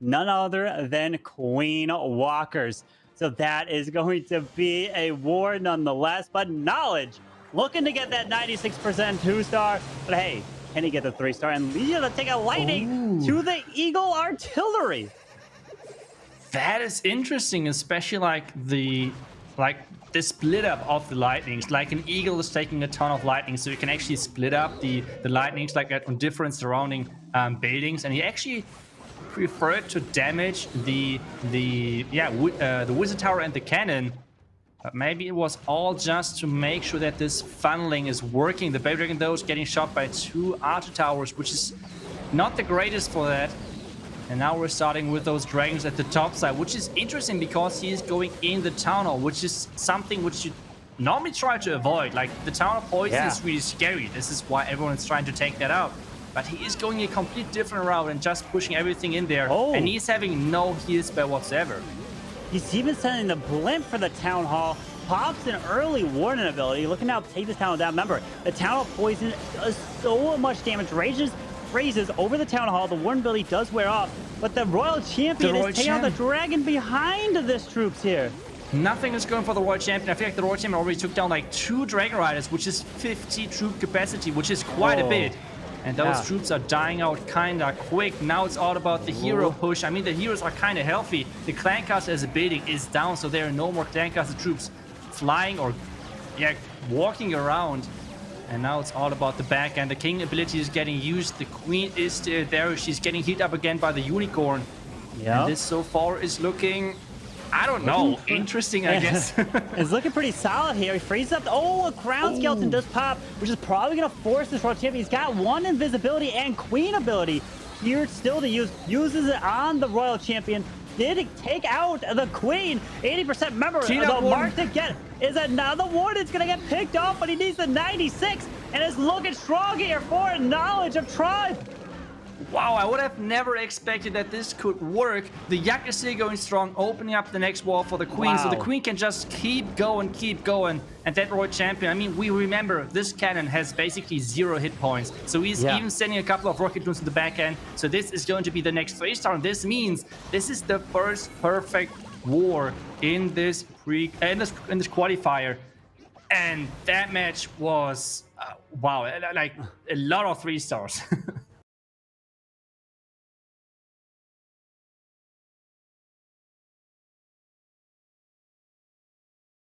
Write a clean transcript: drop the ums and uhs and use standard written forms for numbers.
none other than Queen Walkers. So that is going to be a war nonetheless. But Knowledge looking to get that 96% 2-star. But hey, can he get the 3-star? And Leah to take a lightning to the Eagle Artillery. That is interesting, especially like the split up of the lightnings. Like an eagle is taking a ton of lightning, so you can actually split up the lightnings like that on different surrounding buildings, and he actually preferred to damage the wizard tower and the cannon. But maybe it was all just to make sure that this funneling is working. The Baby Dragon, though, is getting shot by 2 archer towers, which is not the greatest for that. And now we're starting with those dragons at the top side, which is interesting because he is going in the town hall, which is something which you normally try to avoid. Like, the town hall poison is really scary. This is why everyone is trying to take that out. But he is going a complete different route and just pushing everything in there. And he's having no heal spell whatsoever. He's even sending the blimp for the town hall. Pops an early warning ability. Looking now to take this town hall down. Remember, the town hall poison does so much damage. Raises over the town hall. The warden ability does wear off, but the Royal Champion is taking out the dragon behind this troops here. Nothing is going for the Royal Champion. I feel like the Royal Champion already took down like 2 Dragon Riders, which is 50 troop capacity, which is quite a bit. And those troops are dying out kinda quick. Now it's all about the hero push. I mean, the heroes are kinda healthy. The Clancaster as a building is down, so there are no more Clancaster troops flying or walking around. And now it's all about the back end. The king ability is getting used. The queen is still there. She's getting hit up again by the unicorn. And this so far is looking, I don't know, interesting, I guess. It's looking pretty solid here. He freezes up. A crown skeleton does pop, which is probably going to force this Royal Champion. He's got 1 invisibility and queen ability here still to use. Uses it on the Royal Champion. Did take out the queen. 80%. Remember, the mark to get is another warden. It's going to get picked off, but he needs the 96 and is looking strong here for Knowledge of Tribe. Wow, I would have never expected that this could work. The Yak is still going strong, opening up the next wall for the Queen. So the Queen can just keep going. And that Royal Champion, I mean, we remember this cannon has basically 0 hit points. So he's even sending a couple of rocket drones to the back end. So this is going to be the next 3-star. And this means this is the first perfect war in this qualifier. And that match was, wow, like a lot of 3-stars.